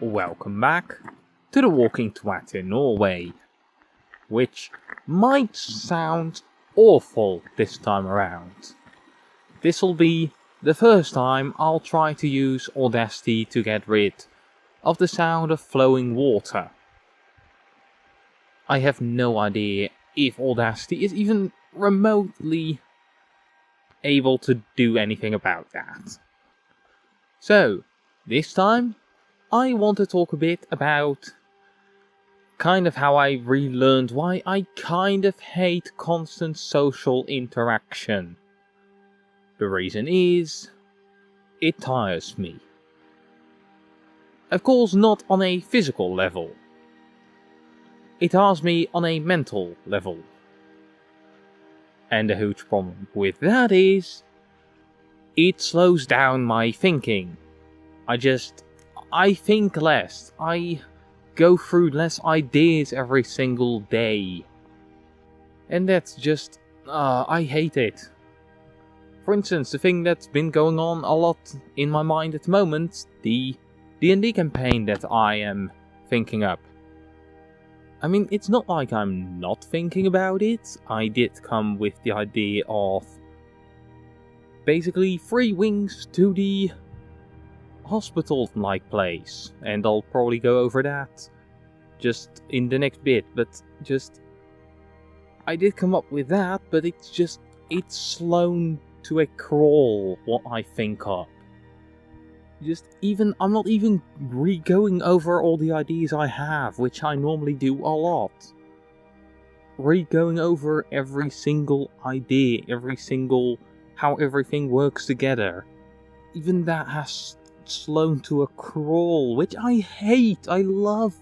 welcome back to the Walking Twat in Norway, which might sound awful this time around. This'll be the first time I'll try to use Audacity to get rid of the sound of flowing water. I have no idea if Audacity is even remotely able to do anything about that. So, this time, I want to talk a bit about kind of how I relearned why I kind of hate constant social interaction. The reason is, it tires me. Of course, not on a physical level. It tires me on a mental level. And the huge problem with that is, it slows down my thinking. I think less. I go through less ideas every single day. And that's just, I hate it. For instance, the thing that's been going on a lot in my mind at the moment, the D&D campaign that I am thinking up. I mean, it's not like I'm not thinking about it. I did come with the idea of basically 3 wings to the hospital-like place, and I'll probably go over that just in the next bit, but I did come up with that, but it's slown to a crawl what I think up. I'm not even re-going over all the ideas I have, which I normally do a lot. Re-going over every single idea, how everything works together. Even that has slowed to a crawl, which I hate. I love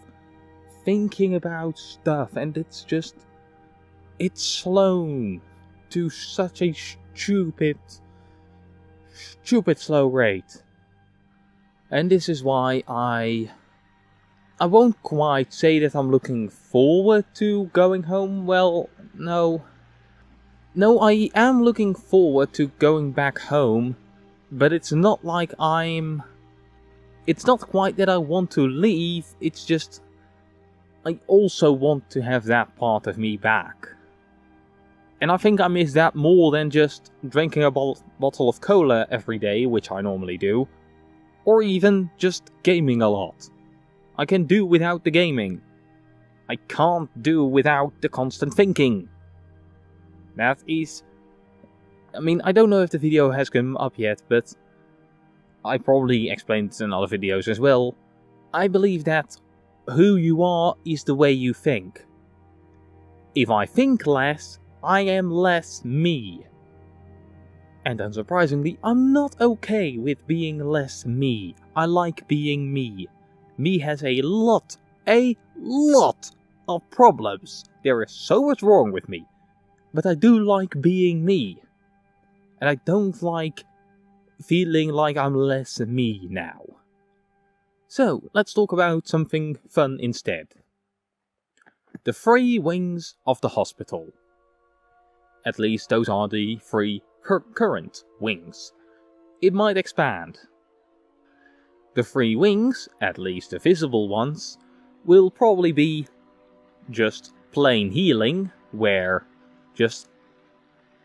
thinking about stuff, and it's slown to such a stupid slow rate. And this is why I won't quite say that I'm looking forward to going home. Well, no, I am looking forward to going back home, but it's not like it's not quite that I want to leave, it's just I also want to have that part of me back. And I think I miss that more than just drinking a bottle of cola every day, which I normally do, or even just gaming a lot. I can do without the gaming. I can't do without the constant thinking. That is... I mean, I don't know if the video has come up yet, but I probably explained it in other videos as well. I believe that who you are is the way you think. If I think less, I am less me. And unsurprisingly, I'm not okay with being less me. I like being me. Me has a lot of problems. There is so much wrong with me. But I do like being me. And I don't like feeling like I'm less me now. So, let's talk about something fun instead. The 3 wings of the hospital. At least those are the 3 current wings. It might expand. The 3 wings, at least the visible ones, will probably be just plain healing, where just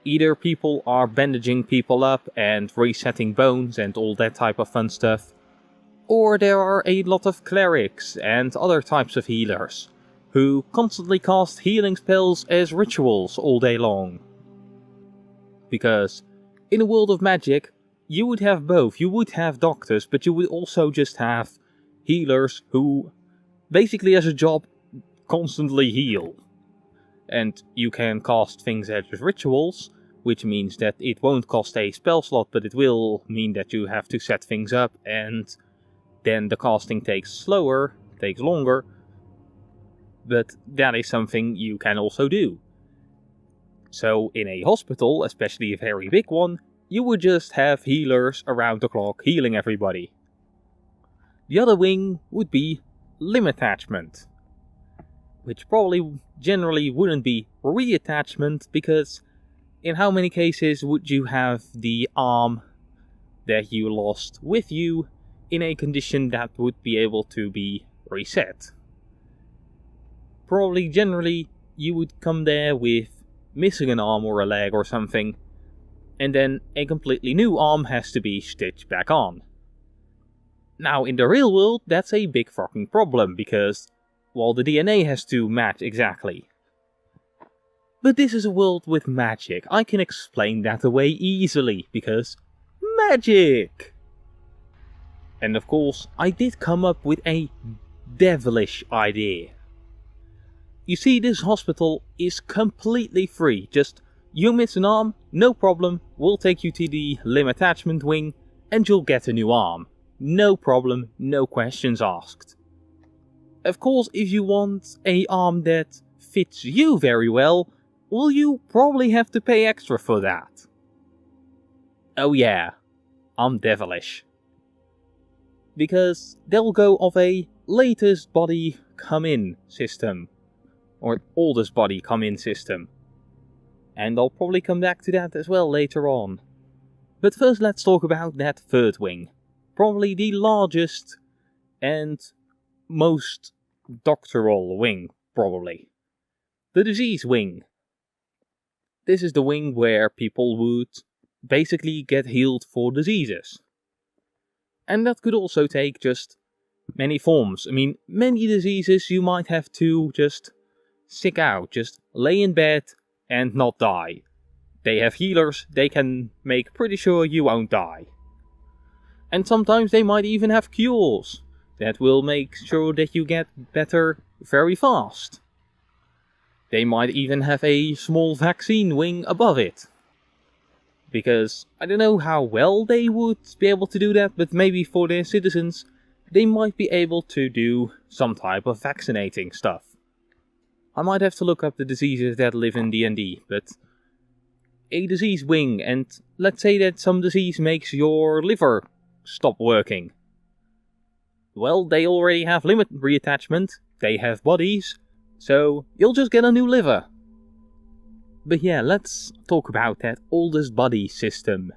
either people are bandaging people up and resetting bones and all that type of fun stuff, or there are a lot of clerics and other types of healers who constantly cast healing spells as rituals all day long. Because in a world of magic, you would have both. You would have doctors, but you would also just have healers who basically as a job constantly heal. And you can cast things as rituals, which means that it won't cost a spell slot, but it will mean that you have to set things up, and then the casting takes longer, but that is something you can also do. So in a hospital, especially a very big one, you would just have healers around the clock healing everybody. The other wing would be limb attachment, which probably generally wouldn't be reattachment, because in how many cases would you have the arm that you lost with you in a condition that would be able to be reset. Probably generally you would come there with missing an arm or a leg or something, and then a completely new arm has to be stitched back on. Now in the real world that's a big fucking problem because, well, the DNA has to match exactly. But this is a world with magic. I can explain that away easily because magic! And of course, I did come up with a devilish idea. You see, this hospital is completely free. Just, you miss an arm, no problem, we'll take you to the limb attachment wing and you'll get a new arm. No problem, no questions asked. Of course, if you want an arm that fits you very well, well, you probably have to pay extra for that. Oh yeah, I'm devilish. Because they'll go of a latest body come in system. Or oldest body come in system. And I'll probably come back to that as well later on. But first let's talk about that third wing. Probably the largest and most doctoral wing, probably. The disease wing. This is the wing where people would basically get healed for diseases. And that could also take just many forms. I mean, many diseases you might have to just sick out, just lay in bed and not die. They have healers, they can make pretty sure you won't die. And sometimes they might even have cures that will make sure that you get better very fast. They might even have a small vaccine wing above it. Because I don't know how well they would be able to do that, but maybe for their citizens, they might be able to do some type of vaccinating stuff. I might have to look up the diseases that live in D&D, but a disease wing, and let's say that some disease makes your liver stop working. Well, they already have limb reattachment, they have bodies, so you'll just get a new liver. But yeah, let's talk about that oldest body system.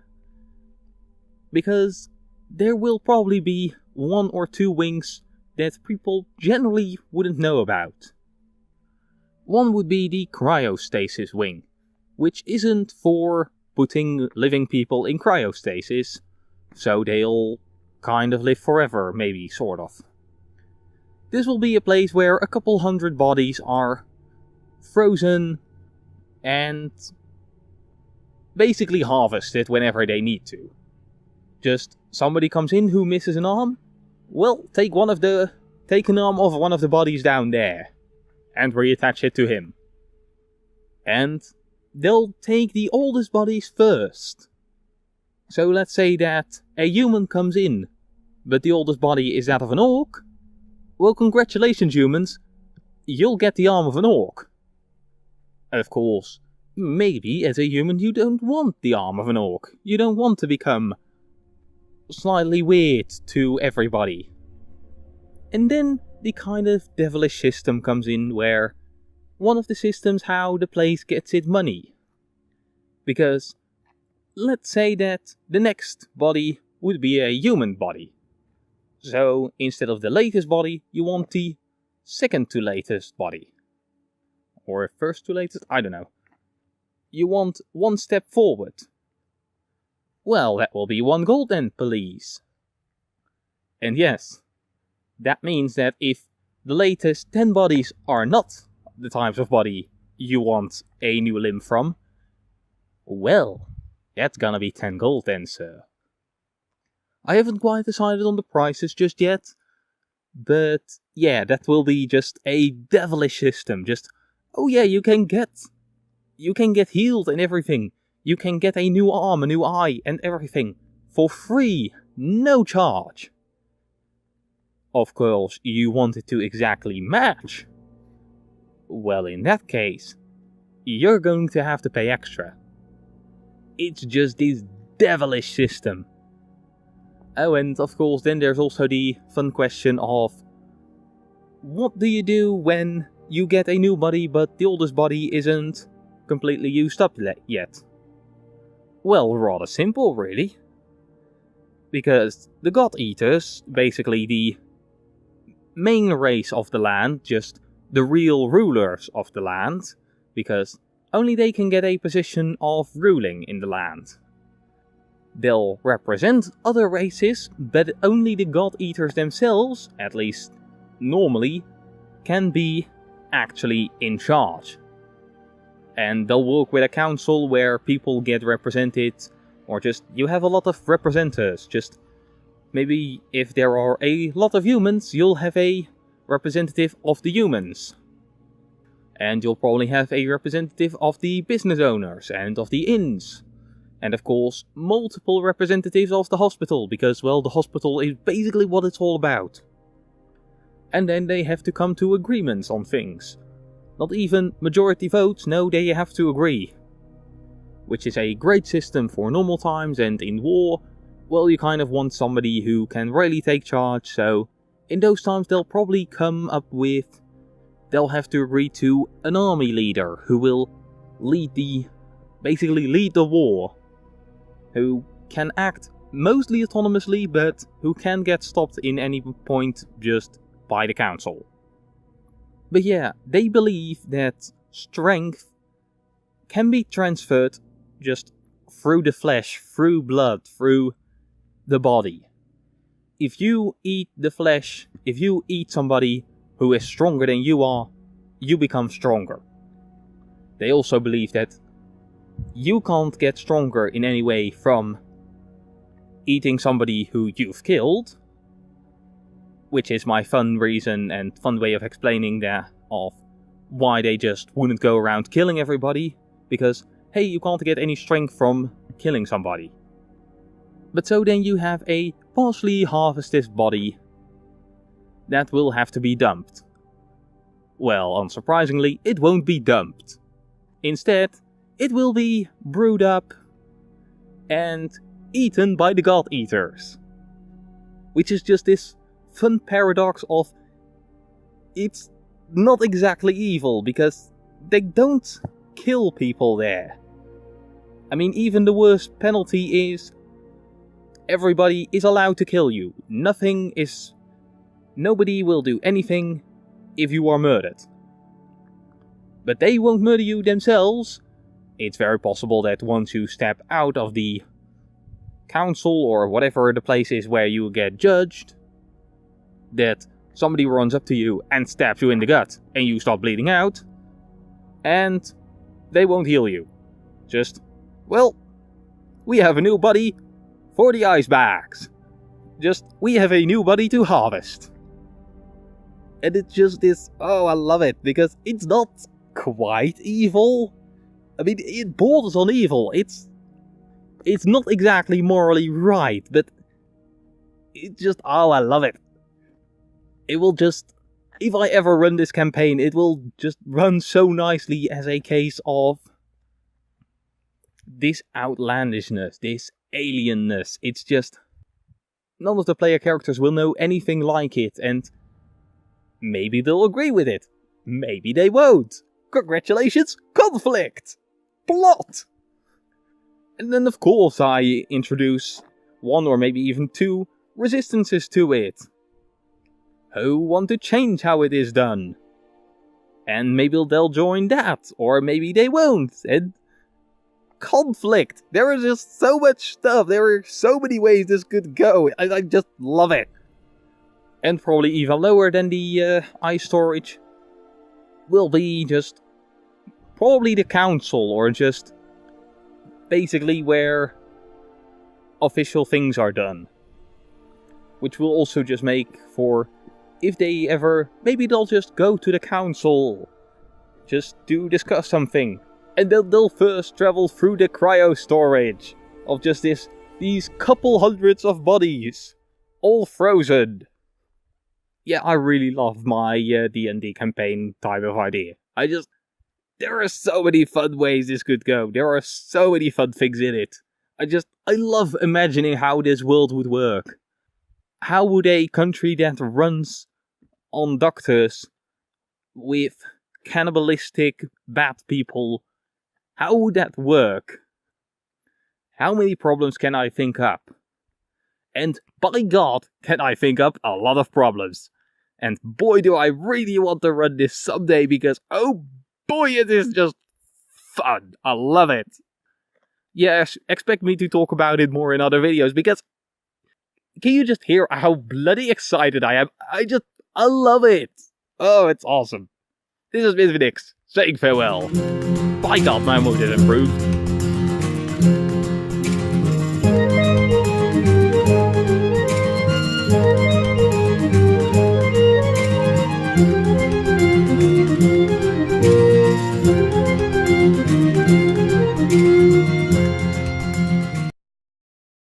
Because there will probably be one or two wings that people generally wouldn't know about. One would be the cryostasis wing, which isn't for putting living people in cryostasis, so they'll kind of live forever, maybe, sort of. This will be a place where a couple hundred bodies are frozen and basically harvested whenever they need to. Just somebody comes in who misses an arm, well, take an arm of one of the bodies down there and reattach it to him. And they'll take the oldest bodies first. So let's say that a human comes in, but the oldest body is that of an orc. Well, congratulations humans, you'll get the arm of an orc. Of course, maybe as a human you don't want the arm of an orc. You don't want to become slightly weird to everybody. And then the kind of devilish system comes in where one of the systems how the place gets its money. Because let's say that the next body would be a human body. So instead of the latest body, you want the second to latest body. Or first to latest, I don't know. You want one step forward. Well, that will be 1 gold then, please. And yes, that means that if the latest 10 bodies are not the types of body you want a new limb from, well, that's gonna be 10 gold then, sir. I haven't quite decided on the prices just yet, but yeah, that will be just a devilish system. Just, oh yeah, you can get healed and everything. You can get a new arm, a new eye and everything for free, no charge. Of course, you want it to exactly match. Well, in that case, you're going to have to pay extra. It's just this devilish system. Oh, and of course, then there's also the fun question of what do you do when you get a new body but the oldest body isn't completely used up yet? Well, rather simple, really. Because the God Eaters, basically the main race of the land, just the real rulers of the land, because only they can get a position of ruling in the land. They'll represent other races, but only the God Eaters themselves, at least normally, can be actually in charge. And they'll work with a council where people get represented, or just you have a lot of representatives. Just maybe if there are a lot of humans, you'll have a representative of the humans. And you'll probably have a representative of the business owners and of the inns. And of course, multiple representatives of the hospital, because, well, the hospital is basically what it's all about. And then they have to come to agreements on things. Not even majority votes, no, they have to agree. Which is a great system for normal times, and in war, well, you kind of want somebody who can really take charge, so in those times they'll probably come up with... They'll have to agree to an army leader who will basically lead the war. Who can act mostly autonomously, but who can get stopped in any point just by the council. But yeah, they believe that strength can be transferred just through the flesh, through blood, through the body. If you eat the flesh, if you eat somebody who is stronger than you are, you become stronger. They also believe that you can't get stronger in any way from eating somebody who you've killed, which is my fun reason and fun way of explaining that, of why they just wouldn't go around killing everybody, because, hey, you can't get any strength from killing somebody. But so then you have a partially harvested body that will have to be dumped. Well, unsurprisingly, it won't be dumped. Instead, it will be brewed up and eaten by the God Eaters. Which is just this fun paradox of, it's not exactly evil, because they don't kill people there. I mean, even the worst penalty is everybody is allowed to kill you. Nobody will do anything if you are murdered. But they won't murder you themselves. It's very possible that once you step out of the council or whatever the place is where you get judged, that somebody runs up to you and stabs you in the gut and you start bleeding out, and they won't heal you. Just, well, we have a new body for the ice bags. Just, we have a new body to harvest. And it's just this, oh, I love it, because it's not quite evil. I mean, it borders on evil. It's not exactly morally right, but it just, oh, I love it. It will just, if I ever run this campaign, it will just run so nicely as a case of this outlandishness, this alienness. It's just, none of the player characters will know anything like it, and maybe they'll agree with it. Maybe they won't. Congratulations, conflict! Plot! And then of course I introduce one or maybe even two resistances to it, who want to change how it is done. And maybe they'll join that, or maybe they won't. And conflict! There is just so much stuff, there are so many ways this could go, I just love it. And probably even lower than the ice storage will be just probably the council, or just basically where official things are done. Which will also just make for, if they ever, maybe they'll just go to the council just to discuss something. And they'll first travel through the cryo storage of just these couple hundreds of bodies, all frozen. Yeah, I really love my D&D campaign type of idea. There are so many fun ways this could go. There are so many fun things in it. I love imagining how this world would work. How would a country that runs on doctors with cannibalistic bad people, how would that work? How many problems can I think up? And by God, can I think up a lot of problems. And boy, do I really want to run this someday, because oh boy, it is just fun. I love it. Yes, expect me to talk about it more in other videos, because can you just hear how bloody excited I am? I love it. Oh, it's awesome. This is Nix saying farewell. By God, my mood is improved.